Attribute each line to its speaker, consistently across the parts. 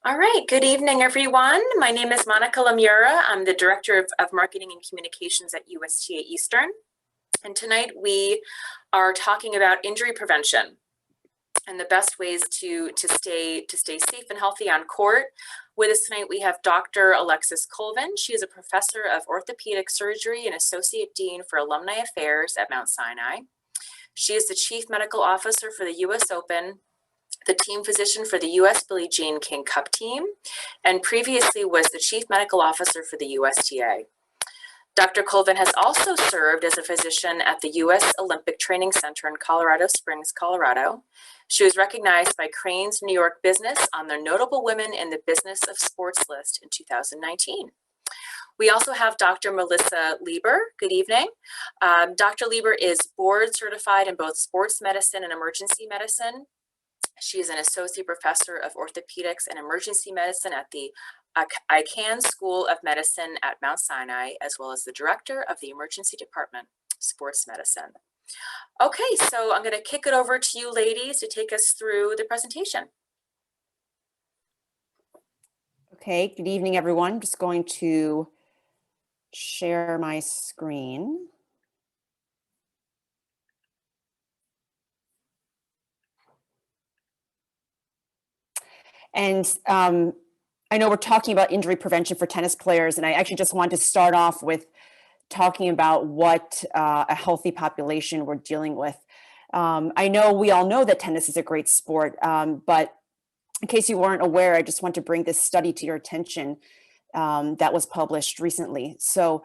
Speaker 1: All right, good evening, everyone. My name is Monica Lemura. I'm the Director of Marketing and Communications at USTA Eastern. And tonight we are talking about injury prevention and the best ways to stay safe and healthy on court. With us tonight, we have Dr. Alexis Colvin. She is a professor of orthopedic surgery and associate dean for Alumni Affairs at Mount Sinai. She is the chief medical officer for the US Open, the team physician for the US Billie Jean King Cup team, and previously was the chief medical officer for the USTA. Dr. Colvin has also served as a physician at the US Olympic Training Center in Colorado Springs, Colorado. She was recognized by Crain's New York Business on their Notable Women in the Business of Sports list in 2019. We also have Dr. Melissa Leber. Good evening. Dr. Leber is board certified in both sports medicine and emergency medicine. She is an associate professor of orthopedics and emergency medicine at the Icahn School of Medicine at Mount Sinai, as well as the director of the emergency department, sports medicine. Okay, so I'm going to kick it over to you ladies to take us through the presentation.
Speaker 2: Okay, good evening, everyone. I'm just going to share my screen. And I know we're talking about injury prevention for tennis players, and I actually just wanted to start off with talking about what a healthy population we're dealing with. I know we all know that tennis is a great sport, but in case you weren't aware, I just want to bring this study to your attention that was published recently. So,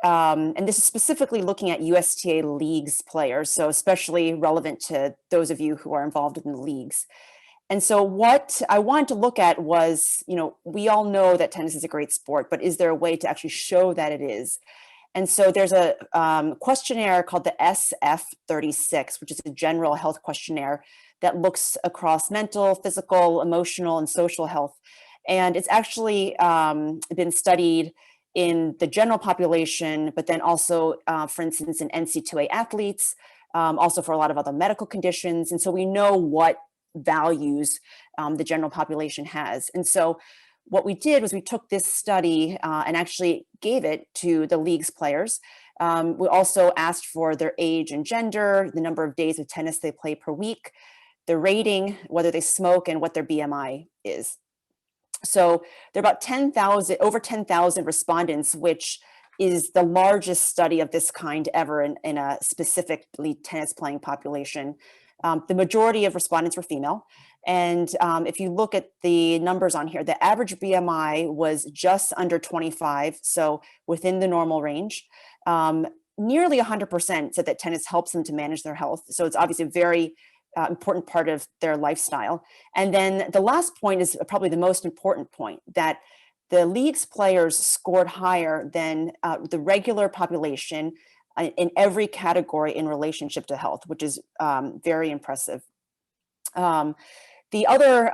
Speaker 2: and this is specifically looking at USTA leagues players, so especially relevant to those of you who are involved in the leagues. And so what I wanted to look at was, we all know that tennis is a great sport, but is there a way to actually show that it is? And so there's a questionnaire called the SF-36, which is a general health questionnaire that looks across mental, physical, emotional, and social health. And it's actually been studied in the general population, but then also, for instance, in NCAA athletes, also for a lot of other medical conditions. And so we know what values the general population has. And so what we did was we took this study and actually gave it to the league's players. We also asked for their age and gender, the number of days of tennis they play per week, the rating, whether they smoke, and what their BMI is. So there are about over 10,000 respondents, which is the largest study of this kind ever in a specifically tennis playing population. The majority of respondents were female. And if you look at the numbers on here, the average BMI was just under 25, so within the normal range. Nearly 100% said that tennis helps them to manage their health. So it's obviously a very important part of their lifestyle. And then the last point is probably the most important point, that the league's players scored higher than the regular population in every category in relationship to health, which is very impressive. The other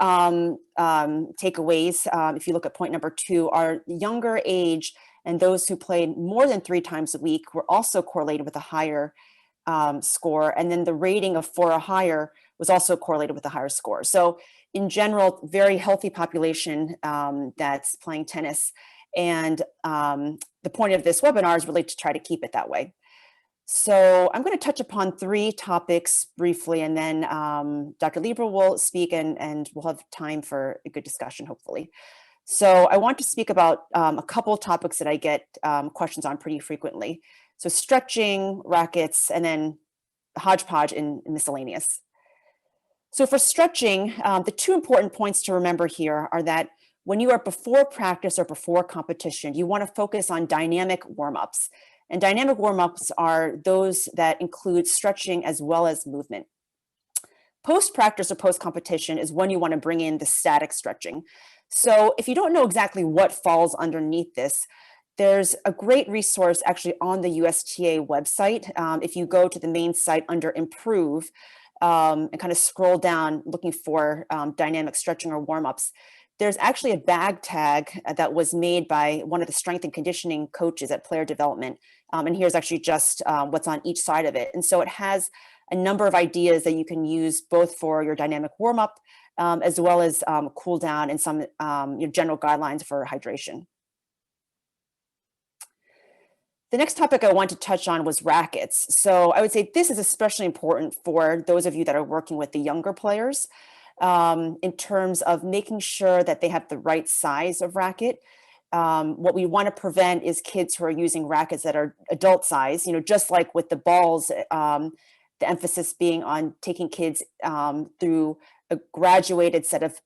Speaker 2: takeaways, if you look at point number 2, are younger age and those who played more than 3 times a week were also correlated with a higher score. And then the rating of 4 or higher was also correlated with a higher score. So in general, very healthy population that's playing tennis. And the point of this webinar is really to try to keep it that way. So I'm going to touch upon 3 topics briefly, and then Dr. Leber will speak, and we'll have time for a good discussion, hopefully. So I want to speak about a couple of topics that I get questions on pretty frequently. So stretching, rackets, and then hodgepodge in miscellaneous. So for stretching, the 2 important points to remember here are that when you are before practice or before competition, you want to focus on dynamic warm-ups. And dynamic warm-ups are those that include stretching as well as movement. Post-practice or post-competition is when you want to bring in the static stretching. So if you don't know exactly what falls underneath this, there's a great resource actually on the USTA website. If you go to the main site under Improve and kind of scroll down looking for dynamic stretching or warm-ups, there's actually a bag tag that was made by one of the strength and conditioning coaches at Player Development. And here's actually just what's on each side of it. And so it has a number of ideas that you can use both for your dynamic warm-up as well as cool down and some general guidelines for hydration. The next topic I want to touch on was rackets. So I would say this is especially important for those of you that are working with the younger players in terms of making sure that they have the right size of racket. What we want to prevent is kids who are using rackets that are adult size, just like with the balls, the emphasis being on taking kids through a graduated set of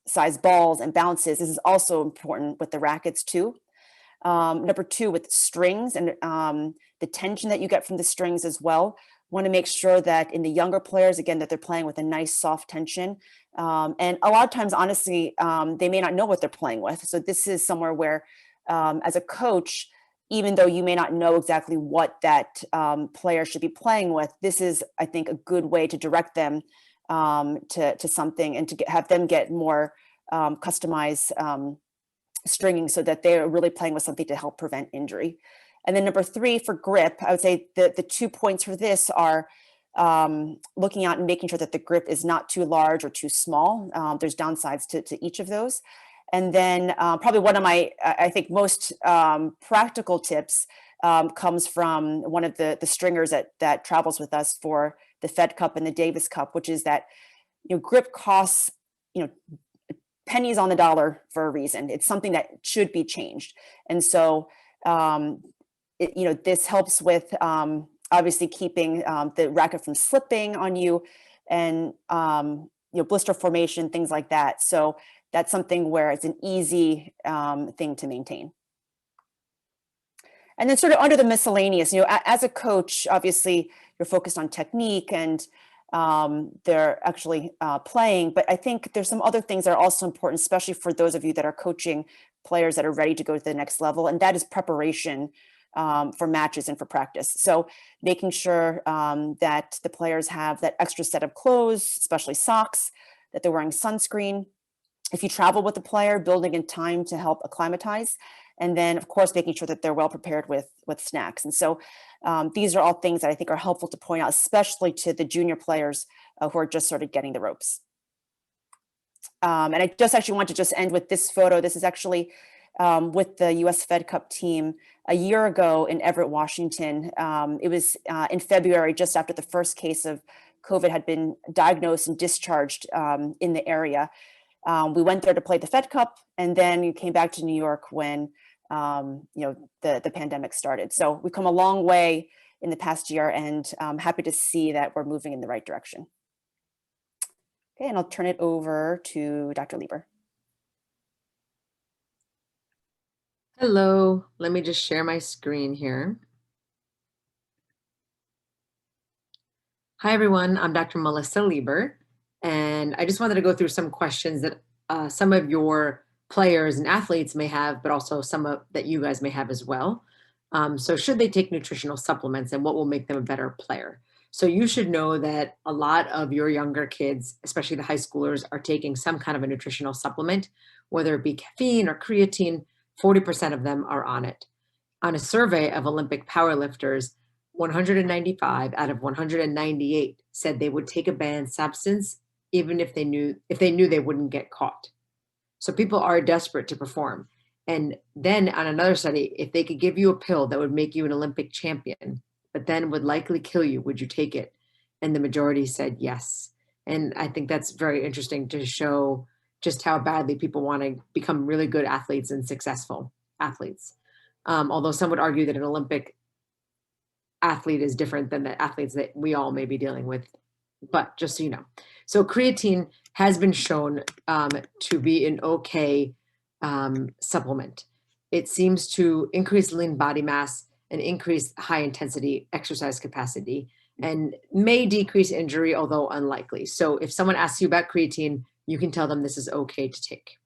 Speaker 2: size balls and bounces. This is also important with the rackets too. Number two, with strings and the tension that you get from the strings as well. Want to make sure that in the younger players, again, that they're playing with a nice soft tension. And a lot of times, honestly, they may not know what they're playing with. So this is somewhere where, as a coach, even though you may not know exactly what that player should be playing with, this is, I think, a good way to direct them to something and to have them get more customized stringing so that they're really playing with something to help prevent injury. And then number three, for grip, I would say the 2 points for this are looking out and making sure that the grip is not too large or too small. There's downsides to each of those. And then probably one of my, I think, most practical tips comes from one of the stringers that travels with us for the Fed Cup and the Davis Cup, which is that grip costs pennies on the dollar for a reason. It's something that should be changed. And so this helps with obviously keeping the racket from slipping on you and blister formation, things like that. So that's something where it's an easy thing to maintain. And then sort of under the miscellaneous, as a coach, obviously you're focused on technique and they're actually playing, but I think there's some other things that are also important, especially for those of you that are coaching players that are ready to go to the next level, and that is preparation for matches and for practice. So making sure that the players have that extra set of clothes, especially socks, that they're wearing sunscreen. If you travel with the player, building in time to help acclimatize. And then, of course, making sure that they're well prepared with snacks. And so these are all things that I think are helpful to point out, especially to the junior players who are just sort of getting the ropes. And I just actually want to just end with this photo. This is actually with the US Fed Cup team a year ago in Everett, Washington. It was in February, just after the first case of COVID had been diagnosed and discharged in the area. We went there to play the Fed Cup, and then we came back to New York when the pandemic started. So we've come a long way in the past year, and I'm happy to see that we're moving in the right direction. Okay, and I'll turn it over to Dr. Leber.
Speaker 3: Hello, let me just share my screen here. Hi everyone, I'm Dr. Melissa Leber, and I just wanted to go through some questions that some of your players and athletes may have, but also some that you guys may have as well. So should they take nutritional supplements, and what will make them a better player? So you should know that a lot of your younger kids, especially the high schoolers, are taking some kind of a nutritional supplement, whether it be caffeine or creatine. 40% of them are on it. On a survey of Olympic powerlifters, 195 out of 198 said they would take a banned substance even if they knew they wouldn't get caught. So people are desperate to perform. And then on another study, if they could give you a pill that would make you an Olympic champion, but then would likely kill you, would you take it? And the majority said yes. And I think that's very interesting to show just how badly people want to become really good athletes and successful athletes. Although some would argue that an Olympic athlete is different than the athletes that we all may be dealing with, but just so you know. So creatine has been shown to be an okay supplement. It seems to increase lean body mass and increase high intensity exercise capacity and may decrease injury, although unlikely. So if someone asks you about creatine, you can tell them this is okay to take.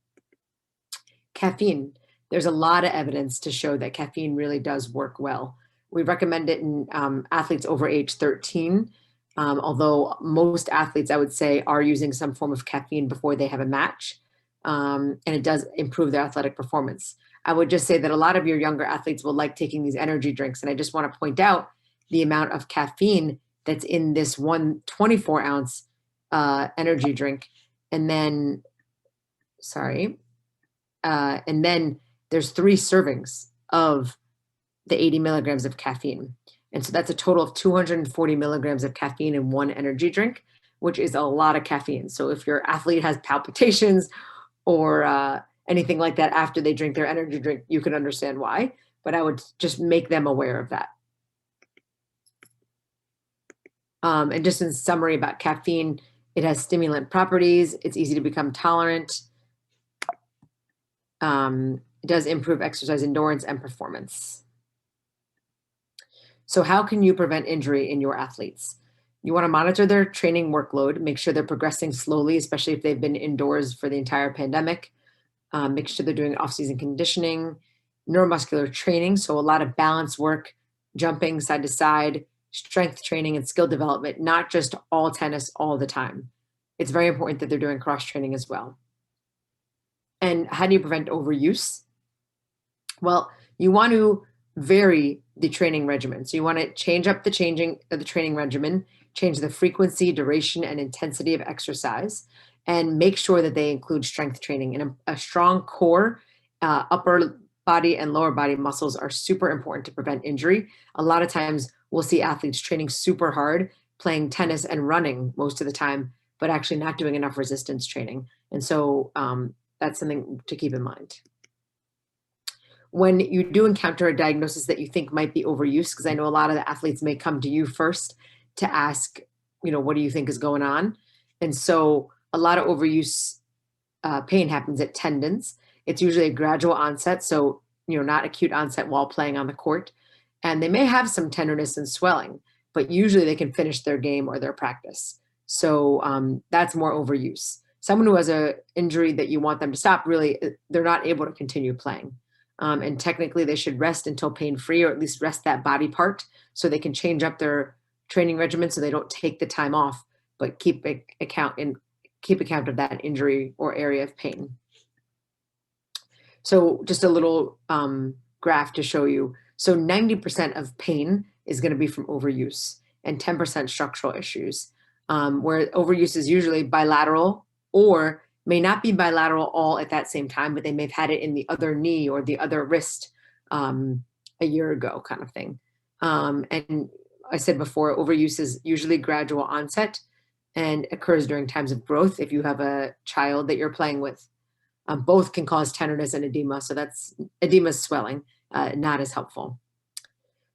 Speaker 3: Caffeine, there's a lot of evidence to show that caffeine really does work well. We recommend it in athletes over age 13, although most athletes, I would say, are using some form of caffeine before they have a match, and it does improve their athletic performance. I would just say that a lot of your younger athletes will like taking these energy drinks, and I just want to point out the amount of caffeine that's in this one 24-ounce energy drink And then, and then there's 3 servings of the 80 milligrams of caffeine. And so that's a total of 240 milligrams of caffeine in one energy drink, which is a lot of caffeine. So if your athlete has palpitations or anything like that after they drink their energy drink, you can understand why, but I would just make them aware of that. And just in summary about caffeine, it has stimulant properties. It's easy to become tolerant. It does improve exercise endurance and performance. So how can you prevent injury in your athletes? You want to monitor their training workload, make sure they're progressing slowly, especially if they've been indoors for the entire pandemic. Make sure they're doing off-season conditioning, neuromuscular training, so a lot of balance work, jumping side to side, strength training, and skill development, not just all tennis all the time. It's very important that they're doing cross-training as well. And how do you prevent overuse? Well, you want to vary the training regimen. So you want to change up the training regimen, change the frequency, duration, and intensity of exercise, and make sure that they include strength training. And a strong core, upper body and lower body muscles are super important to prevent injury. A lot of times we'll see athletes training super hard, playing tennis and running most of the time, but actually not doing enough resistance training. And so that's something to keep in mind. When you do encounter a diagnosis that you think might be overuse, because I know a lot of the athletes may come to you first to ask, what do you think is going on? And so a lot of overuse pain happens at tendons. It's usually a gradual onset, so not acute onset while playing on the court. And they may have some tenderness and swelling, but usually they can finish their game or their practice. So that's more overuse. Someone who has an injury that you want them to stop, really, they're not able to continue playing. And technically they should rest until pain-free, or at least rest that body part so they can change up their training regimen so they don't take the time off, but keep account of that injury or area of pain. So just a little graph to show you. So 90% of pain is going to be from overuse and 10% structural issues, where overuse is usually bilateral or may not be bilateral all at that same time, but they may have had it in the other knee or the other wrist a year ago, kind of thing. And I said before, overuse is usually gradual onset and occurs during times of growth. If you have a child that you're playing with, both can cause tenderness and edema. So that's edema is swelling, not as helpful.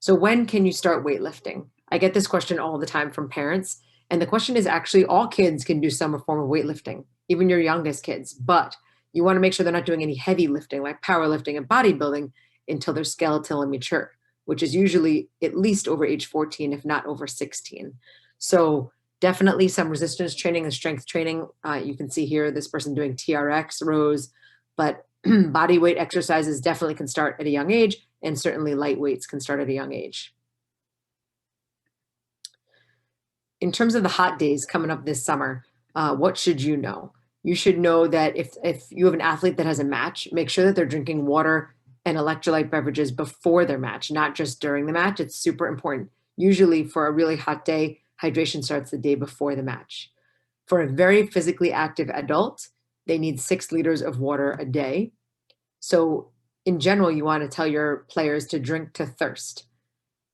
Speaker 3: So when can you start weightlifting? I get this question all the time from parents. And the question is actually all kids can do some form of weightlifting, even your youngest kids, but you want to make sure they're not doing any heavy lifting like powerlifting and bodybuilding until they're skeletal and mature, which is usually at least over age 14, if not over 16. So definitely some resistance training and strength training. You can see here this person doing TRX rows, but body weight exercises definitely can start at a young age, and certainly light weights can start at a young age. In terms of the hot days coming up this summer, what should you know? You should know that if you have an athlete that has a match, make sure that they're drinking water and electrolyte beverages before their match, not just during the match. It's super important. Usually for a really hot day, hydration starts the day before the match. For a very physically active adult, they need 6 liters of water a day. So in general, you want to tell your players to drink to thirst.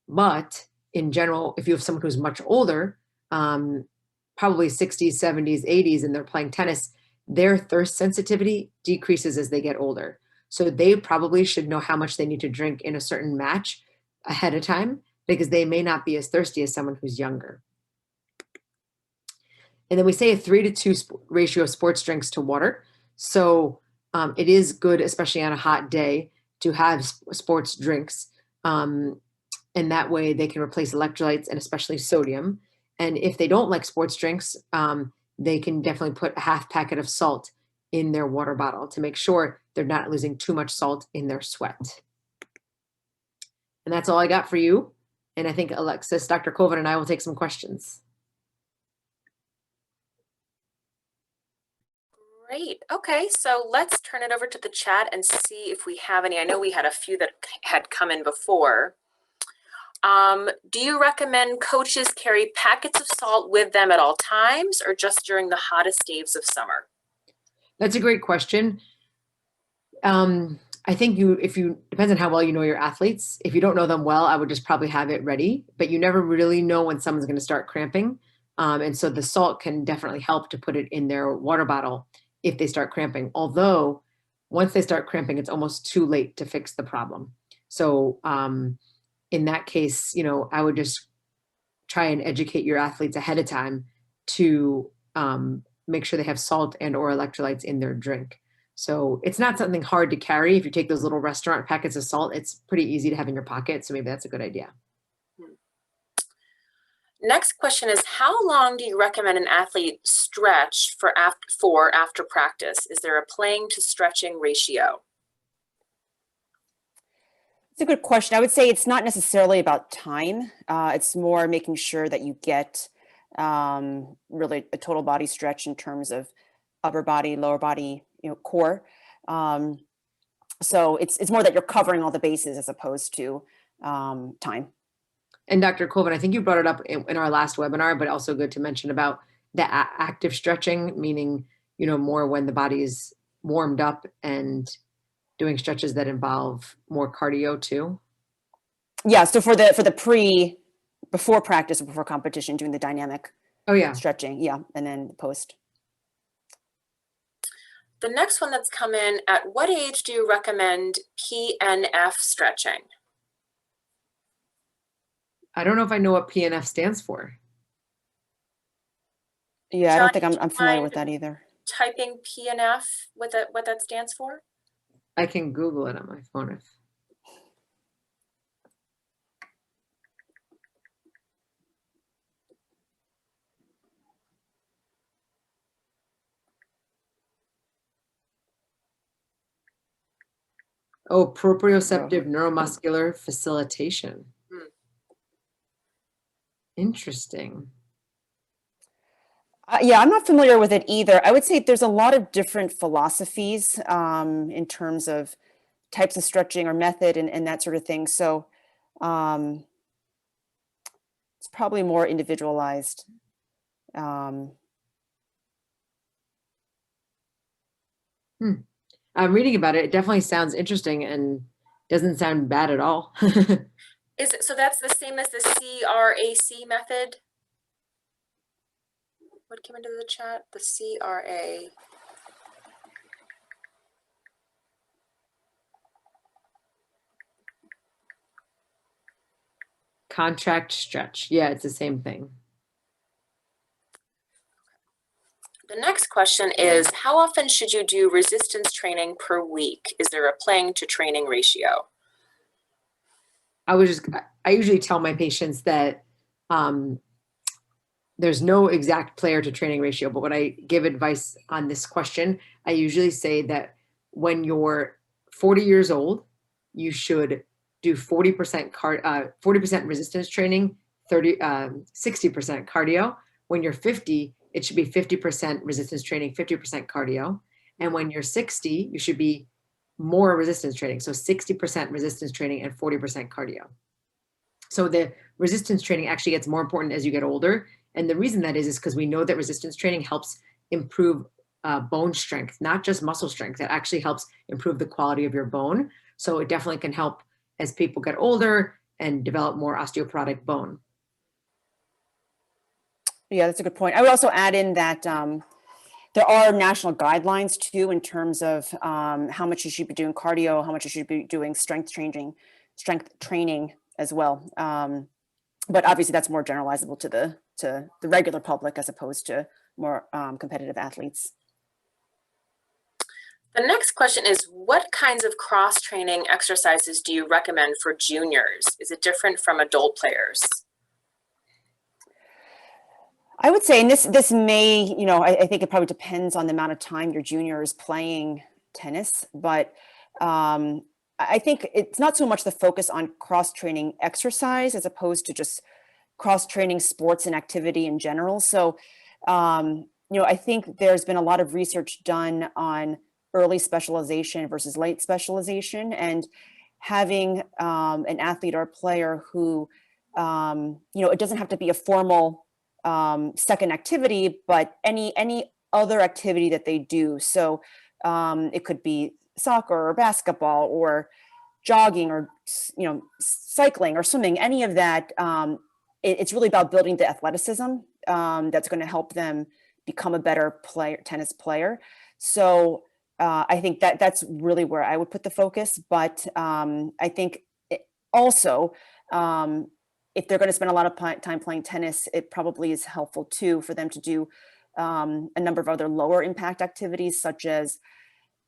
Speaker 3: But in general, if you have someone who's much older, probably 60s, 70s, 80s, and they're playing tennis, their thirst sensitivity decreases as they get older. So they probably should know how much they need to drink in a certain match ahead of time, because they may not be as thirsty as someone who's younger. And then we say a 3-to-2 ratio of sports drinks to water. So it is good, especially on a hot day, to have sports drinks. And that way they can replace electrolytes and especially sodium. And if they don't like sports drinks, they can definitely put a half packet of salt in their water bottle to make sure they're not losing too much salt in their sweat. And that's all I got for you. And I think Alexis, Dr. Colvin, and I will take some questions.
Speaker 1: Great. Okay, so let's turn it over to the chat and see if we have any. I know we had a few that had come in before. Do you recommend coaches carry packets of salt with them at all times or just during the hottest days of summer?
Speaker 3: That's a great question. I think depends on how well you know your athletes. If you don't know them well, I would just probably have it ready, but you never really know when someone's going to start cramping. And so the salt can definitely help to put it in their water bottle if they start cramping. Although once they start cramping, it's almost too late to fix the problem. So in that case, I would just try and educate your athletes ahead of time to make sure they have salt and or electrolytes in their drink. So it's not something hard to carry. If you take those little restaurant packets of salt, it's pretty easy to have in your pocket. So maybe that's a good idea.
Speaker 1: Next question is, how long do you recommend an athlete stretch for after practice? Is there a playing to stretching ratio?
Speaker 2: It's a good question. I would say it's not necessarily about time. It's more making sure that you get really a total body stretch in terms of upper body, lower body, core. So it's more that you're covering all the bases as opposed to time.
Speaker 3: And Dr. Colvin, I think you brought it up in our last webinar, but also good to mention about the active stretching, meaning, more when the body is warmed up and doing stretches that involve more cardio too.
Speaker 2: Yeah. So for the before practice or before competition, doing the dynamic stretching. Yeah. And then post.
Speaker 1: The next one that's come in, at what age do you recommend PNF stretching?
Speaker 3: I don't know if I know what PNF stands for.
Speaker 2: Yeah, I don't think I'm familiar with that either.
Speaker 1: Typing PNF, what that stands for?
Speaker 3: I can Google it on my phone if. Oh, proprioceptive neuromuscular facilitation. Interesting.
Speaker 2: Yeah, I'm not familiar with it either. I would say there's a lot of different philosophies in terms of types of stretching or method and that sort of thing. So it's probably more individualized.
Speaker 3: I'm reading about it. It definitely sounds interesting and doesn't sound bad at all.
Speaker 1: So that's the same as the CRAC method? What came into the chat? The CRA.
Speaker 3: Contract stretch. Yeah, it's the same thing.
Speaker 1: The next question is, how often should you do resistance training per week? Is there a playing to training ratio?
Speaker 3: I usually tell my patients that there's no exact player to training ratio, but when I give advice on this question, I usually say that when you're 40 years old, you should do 40% resistance training, 60% cardio. When you're 50, it should be 50% resistance training, 50% cardio. And when you're 60, you should be more resistance training. So 60% resistance training and 40% cardio. So the resistance training actually gets more important as you get older. And the reason that is because we know that resistance training helps improve bone strength, not just muscle strength. It actually helps improve the quality of your bone. So it definitely can help as people get older and develop more osteoporotic bone.
Speaker 2: Yeah, that's a good point. I would also add in that there are national guidelines too in terms of how much you should be doing cardio, how much you should be doing strength training as well. But obviously that's more generalizable to the regular public as opposed to more competitive athletes.
Speaker 1: The next question is, what kinds of cross-training exercises do you recommend for juniors? Is it different from adult players?
Speaker 2: I would say, and this may, I think it probably depends on the amount of time your junior is playing tennis, but I think it's not so much the focus on cross-training exercise as opposed to just cross-training sports and activity in general. So, I think there's been a lot of research done on early specialization versus late specialization, and having an athlete or a player who it doesn't have to be a formal second activity, but any other activity that they do. So it could be soccer or basketball or jogging or cycling or swimming, any of that. It's really about building the athleticism that's going to help them become a better tennis player. So I think that's really where I would put the focus. But I think also, if they're going to spend a lot of time playing tennis, it probably is helpful too for them to do a number of other lower impact activities, such as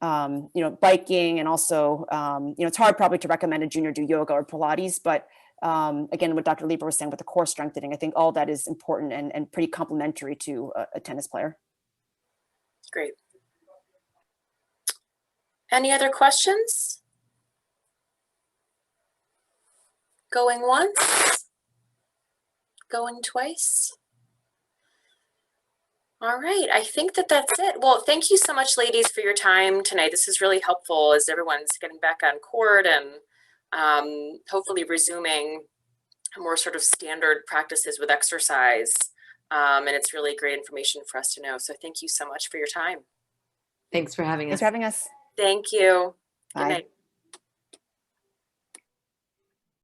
Speaker 2: biking, and also it's hard probably to recommend a junior do yoga or Pilates, but again, what Dr. Leber was saying with the core strengthening, I think all that is important and pretty complementary to a tennis player.
Speaker 1: Great. Any other questions? Going once? Going twice? All right, I think that's it. Well, thank you so much, ladies, for your time tonight. This is really helpful as everyone's getting back on court and hopefully resuming more sort of standard practices with exercise. And it's really great information for us to know. So thank you so much for your time.
Speaker 3: Thanks for having us.
Speaker 2: Thanks for having us.
Speaker 1: Thank you.
Speaker 2: Bye.
Speaker 1: Good night.